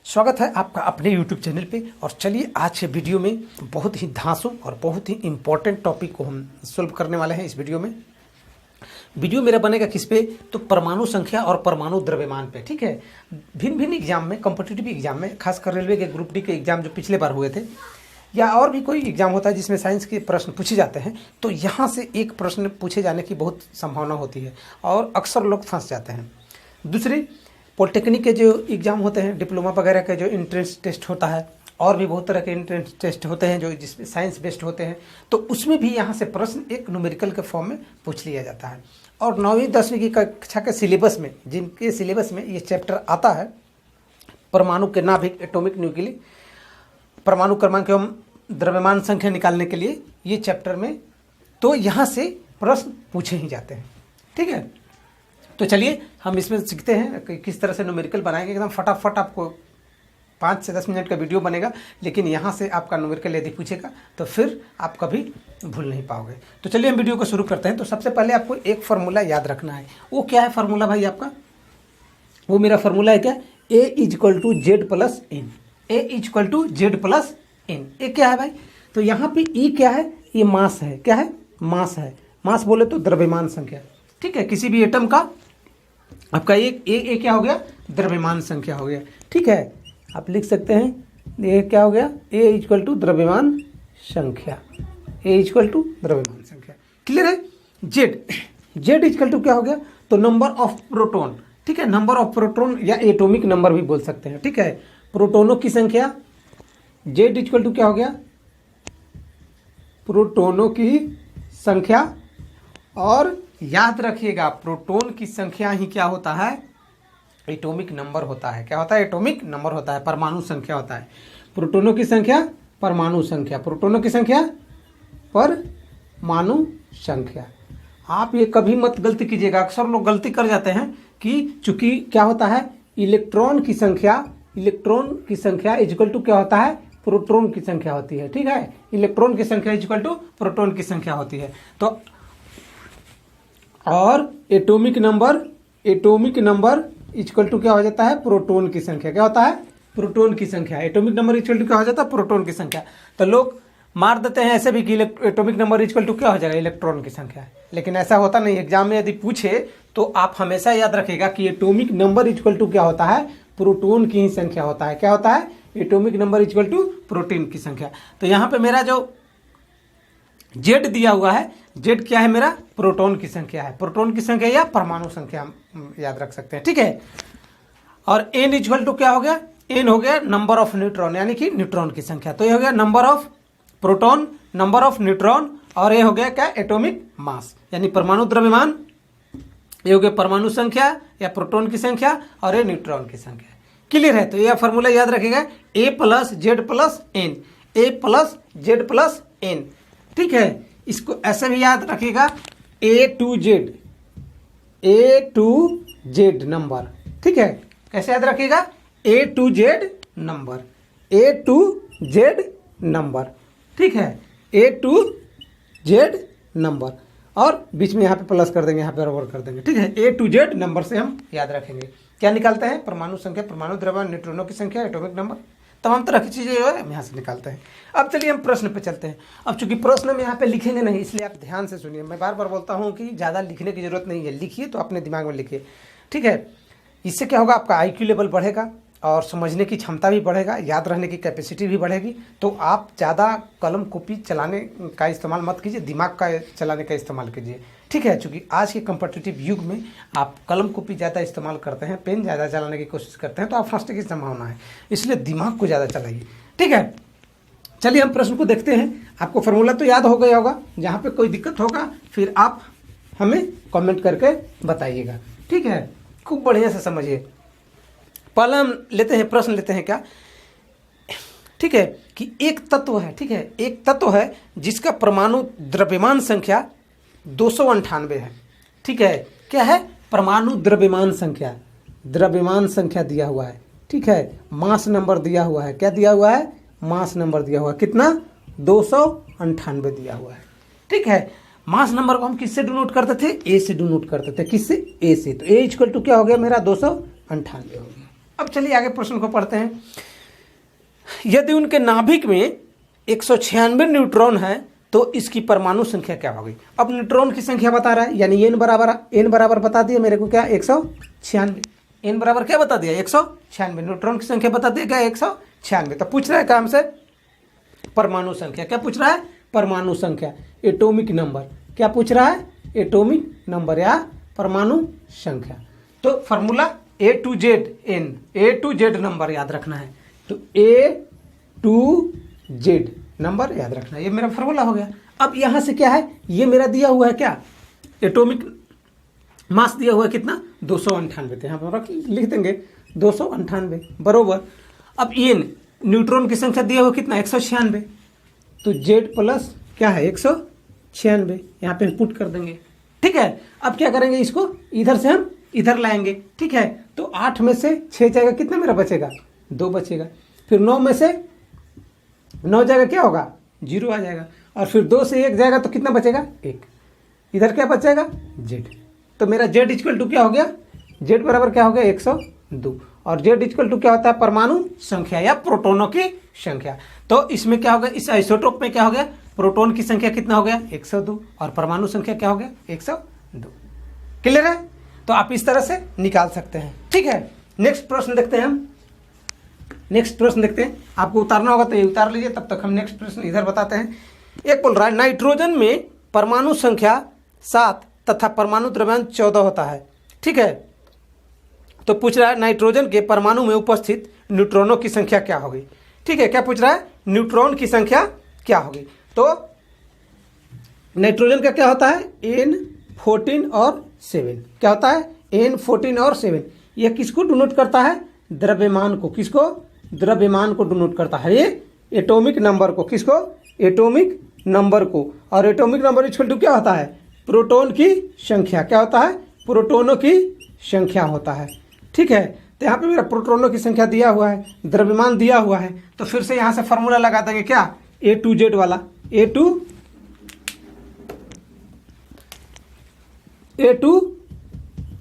स्वागत है आपका अपने YouTube चैनल पे। और चलिए आज के वीडियो में बहुत ही धांसू और बहुत ही इम्पोर्टेंट टॉपिक को हम सॉल्व करने वाले हैं। इस वीडियो मेरा बनेगा किस पे, तो परमाणु संख्या और परमाणु द्रव्यमान पे। ठीक है, भिन्न भिन्न एग्जाम में, कॉम्पिटिटिव एग्जाम में, खासकर रेलवे के ग्रुप डी के एग्जाम जो पिछले बार हुए थे, या और भी कोई एग्जाम होता है जिसमें साइंस के प्रश्न पूछे जाते हैं, तो यहाँ से एक प्रश्न पूछे जाने की बहुत संभावना होती है और अक्सर लोग फंस जाते हैं। दूसरी, पॉलिटेक्निक के जो एग्ज़ाम होते हैं, डिप्लोमा वगैरह के जो एंट्रेंस टेस्ट होता है, और भी बहुत तरह के एंट्रेंस टेस्ट होते हैं जो जिसमें साइंस बेस्ड होते हैं, तो उसमें भी यहाँ से प्रश्न एक न्यूमेरिकल के फॉर्म में पूछ लिया जाता है। और 9वीं 10वीं की कक्षा के सिलेबस में, जिनके सिलेबस में ये चैप्टर आता है, परमाणु के नाभिक, एटॉमिक न्यूक्लियस, परमाणु क्रमांक एवं द्रव्यमान संख्या निकालने के लिए ये चैप्टर में, तो यहाँ से प्रश्न पूछे ही जाते हैं। ठीक है, तो चलिए हम इसमें सीखते हैं कि किस तरह से न्यूमेरिकल बनाएंगे। एकदम फटाफट आपको 5 से 10 मिनट का वीडियो बनेगा, लेकिन यहाँ से आपका न्यूमेरिकल यदि पूछेगा तो फिर आप कभी भूल नहीं पाओगे। तो चलिए हम वीडियो को शुरू करते हैं। तो सबसे पहले आपको एक फार्मूला याद रखना है। वो क्या है फार्मूला भाई आपका? वो मेरा फार्मूला है क्या? A = Z + N। A = Z + N। ये क्या है भाई? तो यहाँ पे E क्या है? ये मास है। क्या है? मास है। मास बोले तो द्रव्यमान संख्या। ठीक है, किसी भी एटम का आपका एक क्या हो गया? द्रव्यमान संख्या हो गया। ठीक है, आप लिख सकते हैं ये क्या हो गया? A = द्रव्यमान संख्या। A = द्रव्यमान संख्या। क्लियर है? Z = क्या हो गया? तो नंबर ऑफ प्रोटॉन। ठीक है, नंबर ऑफ प्रोटॉन या एटॉमिक नंबर भी बोल सकते हैं। ठीक है, प्रोटोनों की संख्या। Z = क्या हो गया? प्रोटोनों की संख्या। और याद रखिएगा, प्रोटॉन की संख्या ही क्या होता है? एटॉमिक नंबर होता है। क्या होता है? एटॉमिक नंबर होता है, परमाणु संख्या होता है। प्रोटॉनों की संख्या, परमाणु संख्या। प्रोटॉनों की संख्या, परमाणु संख्या। आप ये कभी मत गलती कीजिएगा। अक्सर लोग गलती कर जाते हैं कि चूंकि क्या होता है, इलेक्ट्रॉन की संख्या इक्वल टू क्या होता है? प्रोटॉन की संख्या होती है। ठीक है, इलेक्ट्रॉन की संख्या इक्वल टू प्रोटॉन की संख्या होती है। तो और एटॉमिक नंबर इक्वल टू क्या हो जाता है? प्रोटॉन की संख्या। क्या होता है? प्रोटॉन की संख्या। एटॉमिक नंबर इक्वल टू क्या हो जाता है? प्रोटॉन की संख्या। तो लोग मार देते हैं ऐसे भी कि एटॉमिक नंबर इक्वल टू क्या हो जाएगा? इलेक्ट्रॉन की संख्या। लेकिन ऐसा होता नहीं। एग्जाम में यदि पूछे तो आप हमेशा याद रखिएगा कि एटॉमिक नंबर इक्वल टू क्या होता है? प्रोटॉन की ही संख्या होता है। क्या होता है? Atomic number equal to proton की संख्या। तो यहाँ पे मेरा जो जेड दिया हुआ है, जेड क्या है मेरा? प्रोटॉन की संख्या है। प्रोटॉन की संख्या या परमाणु संख्या हम याद रख सकते हैं। ठीक है, और एन इक्वल टू क्या हो गया? एन हो गया नंबर ऑफ न्यूट्रॉन, यानी कि न्यूट्रॉन की संख्या। तो ये हो गया number of proton, number of neutron, और ये हो गया क्या? एटॉमिक मास, यानी परमाणु द्रव्यमान। ये हो गया परमाणु संख्या या प्रोटॉन की संख्या, और ये न्यूट्रॉन की संख्या। क्लियर है? तो यह फॉर्मूला याद रखिएगा, A + Z + N। A + Z + N। ठीक है, इसको ऐसे भी याद रखिएगा, A to Z नंबर। ठीक है, कैसे याद रखिएगा? A to Z number. A to Z number. ठीक है, A to Z नंबर, और बीच में यहाँ पे प्लस कर देंगे, यहाँ पे बराबर कर देंगे। ठीक है, A to Z नंबर से हम याद रखेंगे। क्या निकालते हैं? परमाणु संख्या, परमाणु द्रव्यमान, न्यूट्रॉनों की संख्या, एटॉमिक नंबर, तमाम तरह की चीज़ें जो है हम यहाँ से निकालते हैं। अब चलिए हम प्रश्न पे चलते हैं। अब चूंकि प्रश्न में यहाँ पे लिखेंगे नहीं, इसलिए आप ध्यान से सुनिए। मैं बार बार बोलता हूँ कि ज़्यादा लिखने की जरूरत नहीं है, लिखिए तो अपने दिमाग में लिखिए। ठीक है, इससे क्या होगा? आपका IQ लेवल बढ़ेगा और समझने की क्षमता भी बढ़ेगा, याद रहने की कैपेसिटी भी बढ़ेगी। तो आप ज़्यादा कलम कॉपी चलाने का इस्तेमाल मत कीजिए, दिमाग का चलाने का इस्तेमाल कीजिए। ठीक है, चूँकि आज के कम्पिटिटिव युग में आप कलम कॉपी ज़्यादा इस्तेमाल करते हैं, पेन ज़्यादा चलाने की कोशिश करते हैं, तो आप फंसने की संभावना है। इसलिए दिमाग को ज़्यादा चलाइए। ठीक है, चलिए हम प्रश्न को देखते हैं। आपको फार्मूला तो याद हो गया होगा। जहाँ पे कोई दिक्कत होगा फिर आप हमें कमेंट करके बताइएगा। ठीक है, खूब बढ़िया से समझिए। पहले हम लेते हैं, प्रश्न लेते हैं क्या? ठीक है, कि एक तत्व है। ठीक है, एक तत्व है जिसका परमाणु द्रव्यमान संख्या 298 है। ठीक है, क्या है? परमाणु द्रव्यमान संख्या। द्रव्यमान संख्या दिया हुआ है। ठीक है, मास नंबर दिया हुआ है। क्या दिया हुआ है? मास नंबर दिया हुआ है। कितना? 298 दिया हुआ है। ठीक है, मास नंबर को हम किससे डिनोट करते थे? A से डिनोट करते थे। किससे? A से। तो A इक्वल टू क्या हो गया मेरा? 298 हो गया। अब चलिए आगे प्रश्न को पढ़ते हैं। यदि उनके नाभिक में 196 न्यूट्रॉन है तो इसकी परमाणु संख्या क्या होगी। अब न्यूट्रॉन की संख्या बता रहा है, यानी एन बराबर बता दिया मेरे को क्या 196, एन बराबर क्या बता दिया 196, न्यूट्रॉन की संख्या बता दिया क्या 196। तो पूछ रहा है क्या हमसे परमाणु संख्या, क्या पूछ रहा है परमाणु संख्या, एटॉमिक नंबर, क्या पूछ रहा है एटॉमिक नंबर या परमाणु संख्या। तो formula A to Z n, A to Z number याद रखना है, तो A to Z नंबर याद रखना है, ये मेरा फॉर्मूला हो गया। अब यहां से क्या है, ये मेरा दिया हुआ है क्या एटॉमिक मास दिया हुआ है कितना 298, यहाँ पर लिख देंगे 298 बरोबर। अब एन न्यूट्रॉन की संख्या दिया हुआ कितना 196, तो Z प्लस क्या है 196 यहाँ पे पुट कर देंगे, ठीक है। अब क्या करेंगे, इसको इधर से हम इधर लाएंगे, ठीक है। तो 8 में से 6 जाएगा, कितना मेरा बचेगा 2 बचेगा, फिर 9 में से 9 जाएगा क्या होगा 0 आ जाएगा, और फिर 2 से 1 जाएगा तो कितना बचेगा 1, इधर क्या बचेगा Z। तो मेरा Z इक्वल टू क्या हो गया, Z बराबर क्या हो गया 102, और Z इक्वल टू क्या होता है परमाणु संख्या या प्रोटोनों की संख्या। तो इसमें क्या होगा, इस आइसोटोप में क्या हो गया प्रोटॉन की संख्या कितना हो गया 102 और परमाणु संख्या क्या हो गया 102। क्लियर है, तो आप इस तरह से निकाल सकते हैं, ठीक है। नेक्स्ट प्रश्न देखते हैं हम, नेक्स्ट प्रश्न देखते हैं, आपको उतारना होगा तो ये उतार लीजिए, तब तक हम नेक्स्ट प्रश्न इधर बताते हैं। एक बोल रहा है नाइट्रोजन में परमाणु संख्या 7 तथा परमाणु द्रव्यमान 14 होता है, ठीक है। तो पूछ रहा है नाइट्रोजन के परमाणु में उपस्थित न्यूट्रॉनों की संख्या क्या होगी, ठीक है। क्या पूछ रहा है न्यूट्रॉन की संख्या क्या होगी। तो नाइट्रोजन का क्या होता है N14 और 7, क्या होता है N14 और 7, यह किसको डिनोट करता है द्रव्यमान को, किसको द्रव्यमान को डिनोट करता है, ये एटॉमिक नंबर को, किसको एटॉमिक नंबर को। और एटॉमिक नंबर इक्वल टू क्या होता है प्रोटॉन की संख्या, क्या होता है प्रोटोनों की संख्या होता है, ठीक है। तो यहाँ पे मेरा प्रोटोनों की संख्या दिया हुआ है, द्रव्यमान दिया हुआ है, तो फिर से यहाँ से फॉर्मूला लगा देंगे क्या A to Z वाला, A to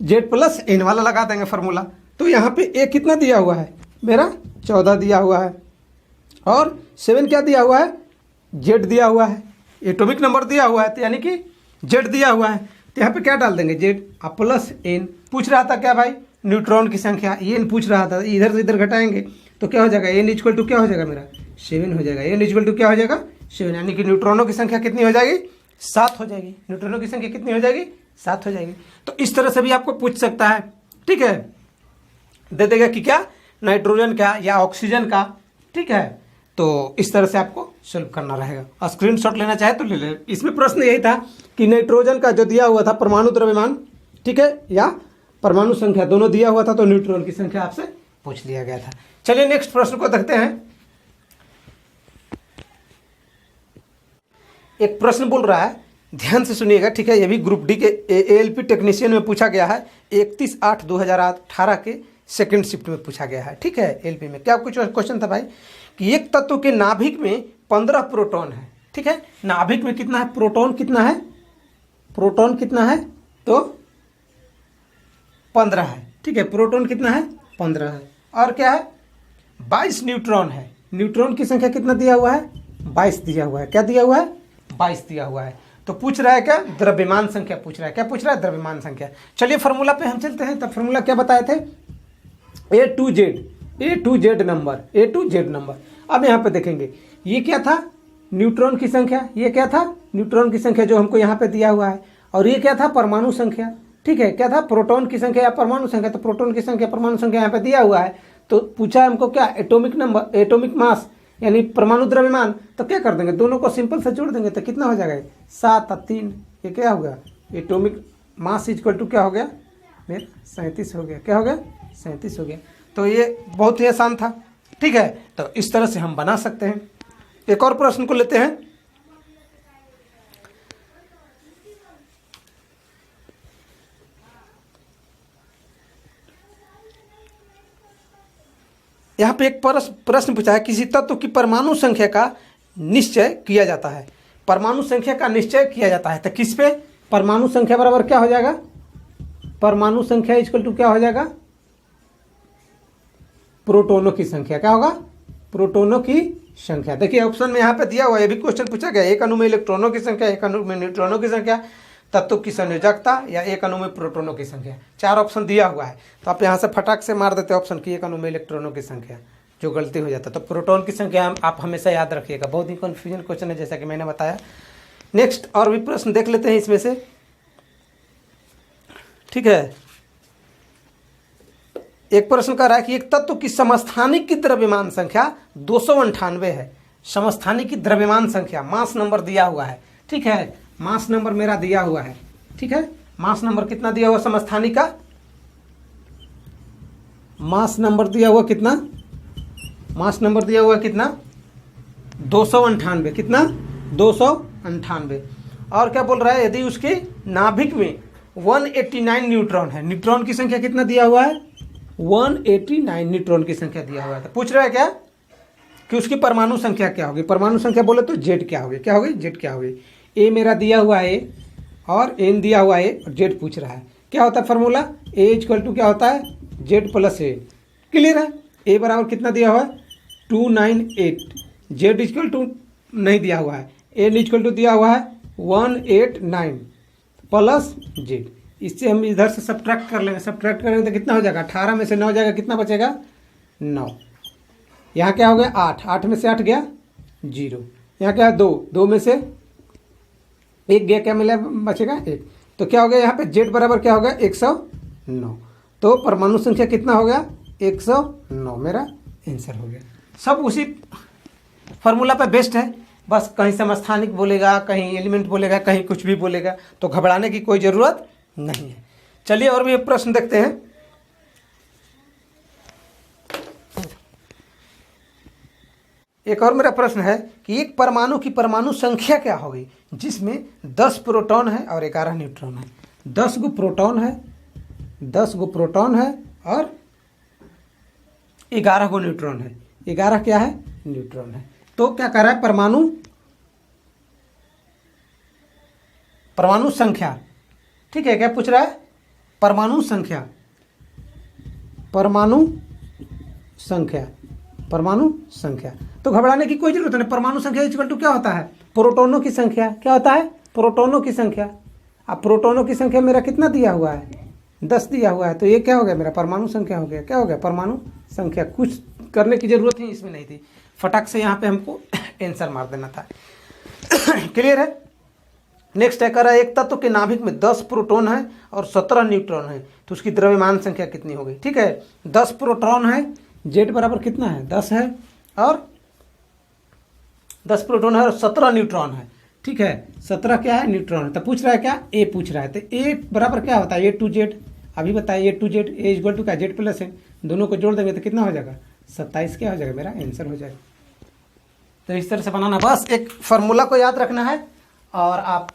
Z plus N वाला लगा देंगे फॉर्मूला। तो यहाँ पे A कितना दिया हुआ है मेरा 14 दिया हुआ है, और 7 क्या दिया हुआ है Z दिया हुआ है, एटॉमिक नंबर दिया हुआ है, तो यानी कि Z दिया हुआ है। तो यहाँ पे क्या डाल देंगे Z प्लस N। पूछ रहा था क्या भाई न्यूट्रॉन की संख्या, N पूछ रहा था, इधर से इधर घटाएंगे तो क्या हो जाएगा N इक्वल टू क्या हो जाएगा मेरा 7 हो जाएगा, N इक्वल टू क्या हो जाएगा 7, यानी कि न्यूट्रॉनों की संख्या कितनी हो जाएगी 7 हो जाएगी, न्यूट्रॉनों की संख्या कितनी हो जाएगी 7 हो जाएगी। तो इस तरह से भी आपको पूछ सकता है, ठीक है, दे देगा कि क्या नाइट्रोजन का या ऑक्सीजन का, ठीक है। तो इस तरह से आपको सॉल्व करना रहेगा, और स्क्रीनशॉट लेना चाहे तो ले ले। इसमें प्रश्न यही था कि नाइट्रोजन का जो दिया हुआ था परमाणु द्रव्यमान, ठीक है, या परमाणु संख्या दोनों दिया हुआ था, तो न्यूट्रॉन की संख्या आपसे पूछ लिया गया था। चलिए नेक्स्ट प्रश्न को देखते हैं। एक प्रश्न बोल रहा है, ध्यान से सुनिएगा, ठीक है, ये भी ग्रुप डी के ALP टेक्नीशियन में पूछा गया है, 31/8/2018 के सेकंड शिफ्ट में पूछा गया है, ठीक है। LP में क्या कुछ क्वेश्चन था भाई कि एक तत्व के नाभिक में 15 प्रोटॉन है, ठीक है, नाभिक में कितना है प्रोटॉन कितना है, प्रोटॉन कितना है तो 15 है, ठीक है, प्रोटॉन कितना है 15 है, और क्या है 22 न्यूट्रॉन है, न्यूट्रॉन की संख्या कितना दिया हुआ है 22 दिया हुआ है, क्या दिया हुआ है 22 दिया हुआ है। तो पूछ रहा है क्या द्रव्यमान संख्या पूछ रहा है, क्या पूछ रहा है द्रव्यमान संख्या। चलिए फॉर्मूला पे हम चलते हैं, तब फॉर्मूला क्या बताए थे A to Z number, A to Z number. अब यहाँ पे देखेंगे ये क्या था न्यूट्रॉन की संख्या, ये क्या था न्यूट्रॉन की संख्या जो हमको यहाँ पे दिया हुआ है, और ये क्या था परमाणु संख्या, ठीक है, क्या था प्रोटॉन की संख्या या परमाणु संख्या। तो प्रोटॉन की संख्या परमाणु संख्या यहाँ पे दिया हुआ है, तो पूछा है हमको क्या एटॉमिक नंबर, एटॉमिक मास यानी परमाणु द्रव्यमान। तो क्या कर देंगे दोनों को सिंपल से जोड़ देंगे, तो कितना हो जाएगा 7 और 3, ये क्या हो गया एटॉमिक मास इक्वल टू क्या हो गया मेरा 37 हो गया, क्या हो गया 37 हो गया। तो ये बहुत ही आसान था, ठीक है। तो इस तरह से हम बना सकते हैं। एक और प्रश्न को लेते हैं। यहाँ पे एक प्रश्न पूछा है, किसी तत्व की परमाणु संख्या का निश्चय किया जाता है, परमाणु संख्या का निश्चय किया जाता है, तो किस पे परमाणु संख्या बराबर क्या हो जाएगा, परमाणु संख्या इक्वल टू क्या हो जाएगा प्रोटोनों की संख्या। क्या होगा? प्रोटोनों की संख्या। देखिए ऑप्शन में यहाँ पे दिया हुआ है, ये भी क्वेश्चन पूछा गया, एक अणु में इलेक्ट्रॉनों की संख्या, एक अणु में न्यूट्रॉनों की संख्या, तत्व की संयोजकता या एक अणु में प्रोटोनों की संख्या। 4 ऑप्शन दिया हुआ है, तो आप यहाँ से फटाक से मार देते ऑप्शन की एक अणु में इलेक्ट्रॉनों की संख्या, जो गलती हो जाता है। तो प्रोटोन की संख्या आप हमेशा याद रखिएगा, बहुत ही कन्फ्यूजन क्वेश्चन है जैसा कि मैंने बताया। नेक्स्ट और भी प्रश्न देख लेते हैं इसमें से, ठीक है। एक प्रश्न कर रहा है कि एक तत्व की समस्थानिक की द्रव्यमान संख्या 298 है। समस्थानिक की द्रव्यमान संख्या, मास नंबर दिया हुआ है, ठीक है, मास नंबर मेरा दिया हुआ है, ठीक है। मास नंबर कितना दिया हुआ समस्थानिक का? मास नंबर दिया हुआ कितना? मास नंबर दिया हुआ कितना? 298। कितना? 298। और क्या बोल रहा है? यदि उसके नाभिक में 189 न्यूट्रॉन है। न्यूट्रॉन की संख्या कितना दिया हुआ है? 189 न्यूट्रॉन की संख्या दिया हुआ है। तो पूछ रहा है क्या कि उसकी परमाणु संख्या क्या होगी? परमाणु संख्या बोले तो जेड क्या होगी? क्या होगी? जेड क्या होगी? ए मेरा दिया हुआ है और एन दिया हुआ है और जेड पूछ रहा है। क्या होता है फॉर्मूला? ए इक्वल टू क्या होता है? जेड प्लस ए। क्लियर है? ए बराबर कितना दिया हुआ है? 298। जेड इक्वल टू नहीं दिया हुआ है, एन इक्वल टू दिया हुआ है 189 प्लस जेड। इससे हम इधर से सब्ट्रैक्ट कर लेंगे, सब्ट्रैक्ट करेंगे तो कितना हो जाएगा? 18 में से 9 जाएगा, कितना बचेगा? 9। यहाँ क्या हो गया? 8। 8 में से 8 गया 0। यहाँ क्या है? 2। 2 में से 1 गया, क्या मिला? बचेगा 1। तो क्या हो गया यहाँ पे? जेड बराबर क्या हो गया? 109। तो परमाणु संख्या कितना हो गया? 109 मेरा आंसर हो गया। सब उसी फार्मूला पे बेस्ड है, बस कहीं समस्थानिक बोलेगा, कहीं एलिमेंट बोलेगा, कहीं कुछ भी बोलेगा, तो घबराने की कोई ज़रूरत नहीं है। चलिए और भी एक प्रश्न देखते हैं। एक और मेरा प्रश्न है कि एक परमाणु की परमाणु संख्या क्या होगी जिसमें 10 प्रोटॉन है और 11 न्यूट्रॉन है? 10 गो प्रोटॉन है, 10 गो प्रोटॉन है और 11 गो न्यूट्रॉन है। 11 क्या है? न्यूट्रॉन है। तो क्या कर रहा है? परमाणु संख्या, ठीक है। क्या पूछ रहा है? परमाणु संख्या, परमाणु संख्या, परमाणु संख्या। तो घबराने की कोई जरूरत नहीं। परमाणु संख्या इक्वल टू क्या होता है? प्रोटॉनों की संख्या। क्या होता है? प्रोटॉनों की संख्या। अब प्रोटॉनों की संख्या मेरा कितना दिया हुआ है? 10 दिया हुआ है, तो ये क्या हो गया? मेरा परमाणु संख्या हो गया। क्या हो गया? परमाणु संख्या। कुछ करने की जरूरत ही इसमें नहीं थी, फटाक से यहाँ पे हमको आंसर मार देना था। क्लियर है? नेक्स्ट है, कर एक तत्व के नाभिक में 10 प्रोटॉन है और 17 न्यूट्रॉन है, तो उसकी द्रव्यमान संख्या कितनी हो गई? ठीक है, 10 प्रोटॉन है, जेड बराबर कितना है? 10 है, और 10 प्रोटॉन है और 17 न्यूट्रॉन है। ठीक है, 17 क्या है? न्यूट्रॉन है। तो पूछ रहा है क्या? ए पूछ रहा है। तो ए बराबर क्या होता है? A to Z. अभी बताइए, A to Z, A equal to क्या? जेड प्लस है। दोनों को जोड़ देंगे तो कितना हो जाएगा? 27 क्या हो जाएगा? मेरा आंसर हो जाएगा। तो इस तरह से बनाना, बस एक फार्मूला को याद रखना है और आप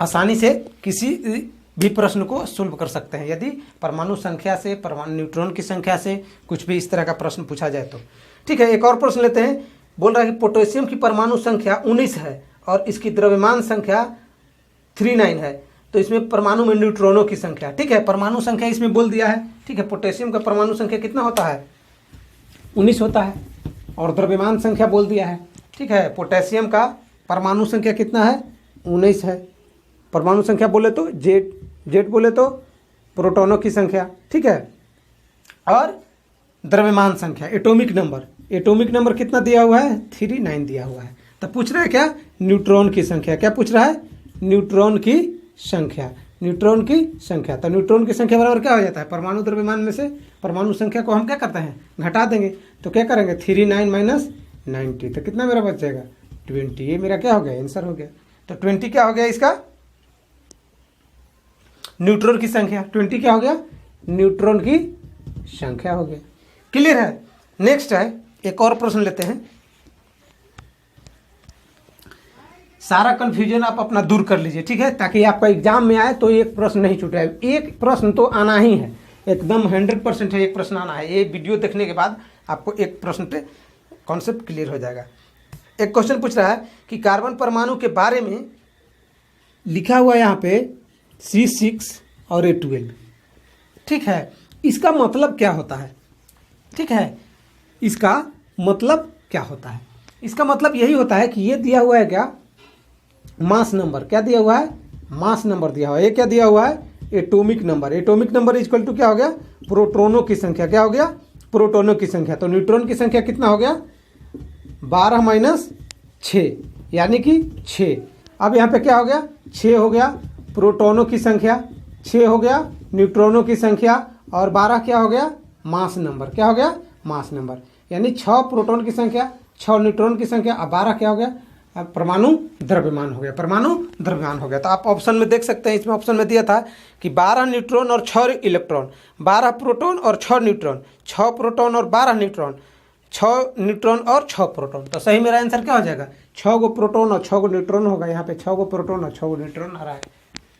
आसानी से किसी भी प्रश्न को सुलभ कर सकते हैं। यदि परमाणु संख्या से, परमाणु न्यूट्रॉन की संख्या से कुछ भी इस तरह का प्रश्न पूछा जाए तो। ठीक है, एक और प्रश्न लेते हैं। बोल रहा है कि पोटेशियम की परमाणु संख्या 19 है और इसकी द्रव्यमान संख्या 39 है, तो इसमें परमाणु में न्यूट्रॉनों की संख्या। ठीक है, परमाणु संख्या इसमें बोल दिया है। ठीक है, पोटेशियम का परमाणु संख्या कितना होता है? 19 होता है, और द्रव्यमान संख्या बोल दिया है। ठीक है, पोटेशियम का परमाणु संख्या कितना है? 19 है। परमाणु संख्या बोले तो जेड, जेड बोले तो प्रोटॉनों की संख्या। ठीक है, और द्रव्यमान संख्या, एटॉमिक नंबर, एटॉमिक नंबर कितना दिया हुआ है? 39 दिया हुआ है। तो पूछ रहा है क्या? न्यूट्रॉन की संख्या। क्या पूछ रहा है? न्यूट्रॉन की संख्या, न्यूट्रॉन की संख्या। तो न्यूट्रॉन की संख्या बराबर क्या हो जाता है? परमाणु द्रव्यमान में से परमाणु संख्या को हम क्या करते हैं? घटा देंगे। तो क्या करेंगे? 39 माइनस 90, तो कितना मेरा बच जाएगा? 20। ये मेरा क्या हो गया? आंसर हो गया। तो 20 क्या हो गया इसका? न्यूट्रॉन की संख्या। 20 क्या हो गया? न्यूट्रॉन की संख्या हो गया। क्लियर है? नेक्स्ट है, एक और प्रश्न लेते हैं। सारा कंफ्यूजन आप अपना दूर कर लीजिए, ठीक है, ताकि आपका एग्जाम में आए तो एक प्रश्न नहीं छूटे। एक प्रश्न तो आना ही है, एकदम 100% है, एक प्रश्न आना है। ये वीडियो देखने के बाद आपको एक प्रश्न पे कॉन्सेप्ट क्लियर हो जाएगा। एक क्वेश्चन पूछ रहा है कि कार्बन परमाणु के बारे में लिखा हुआ यहाँ पे C6 और A12। ठीक है, इसका मतलब क्या होता है? ठीक है। इसका मतलब क्या होता है? इसका मतलब यही होता है कि ये दिया हुआ है क्या, मास नंबर। क्या दिया हुआ है? मास नंबर दिया हुआ है। ये क्या दिया हुआ है? Atomic number. Atomic number equal to क्या हो गया? प्रोटॉनों की संख्या। क्या हो गया? प्रोटॉनों की संख्या। तो न्यूट्रॉन की संख्या कितना हो गया? 12 माइनस 6 यानी कि 6। अब यहाँ पे क्या हो गया? 6 हो गया प्रोटॉनों की संख्या, 6 हो गया न्यूट्रॉनों की संख्या, और 12 क्या हो गया? Mass number. क्या हो गया? Mass number. यानी 6 प्रोटॉन की संख्या, 6 न्यूट्रॉन की संख्या, अब 12 क्या हो गया? अब परमाणु द्रव्यमान हो गया। परमाणु द्रव्यमान हो गया। तो आप ऑप्शन में देख सकते हैं, इसमें ऑप्शन में दिया था कि 12 न्यूट्रॉन और 6 इलेक्ट्रॉन, 12 प्रोटॉन और 6 न्यूट्रॉन, 6 प्रोटॉन और 12 न्यूट्रॉन, 6 न्यूट्रॉन और 6 प्रोटॉन। तो सही मेरा आंसर क्या हो जाएगा? 6 गो प्रोटॉन और 6 गो न्यूट्रॉन होगा। यहाँ पे 6 गो प्रोटॉन और 6 गो न्यूट्रॉन आ रहा है,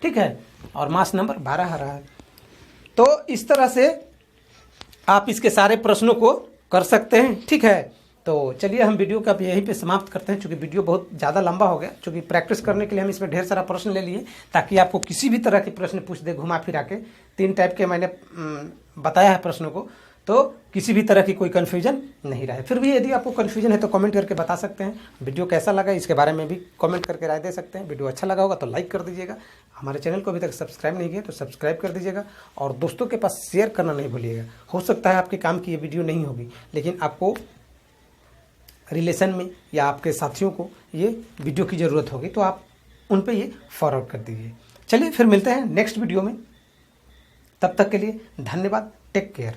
ठीक है, और मास नंबर 12 आ रहा है। तो इस तरह से आप इसके सारे प्रश्नों को कर सकते हैं, ठीक है। तो चलिए हम वीडियो का यहीं पे समाप्त करते हैं, चूँकि वीडियो बहुत ज़्यादा लंबा हो गया। चूँकि प्रैक्टिस करने के लिए हम इसमें ढेर सारा प्रश्न ले लिए, ताकि आपको किसी भी तरह के प्रश्न पूछ दे घुमा फिरा के। 3 टाइप के मैंने बताया है प्रश्नों को, तो किसी भी तरह की कोई कन्फ्यूजन नहीं रहे। फिर भी यदि आपको कन्फ्यूजन है तो कमेंट करके बता सकते हैं। वीडियो कैसा लगा इसके बारे में भी कमेंट करके राय दे सकते हैं। वीडियो अच्छा लगा होगा तो लाइक कर दीजिएगा। हमारे चैनल को अभी तक सब्सक्राइब नहीं किया तो सब्सक्राइब कर दीजिएगा, और दोस्तों के पास शेयर करना नहीं भूलिएगा। हो सकता है आपके काम की ये वीडियो नहीं होगी, लेकिन आपको रिलेशन में या आपके साथियों को ये वीडियो की ज़रूरत होगी, तो आप उन पे ये फॉरवर्ड कर दीजिए। चलिए फिर मिलते हैं नेक्स्ट वीडियो में। तब तक के लिए धन्यवाद। Take care.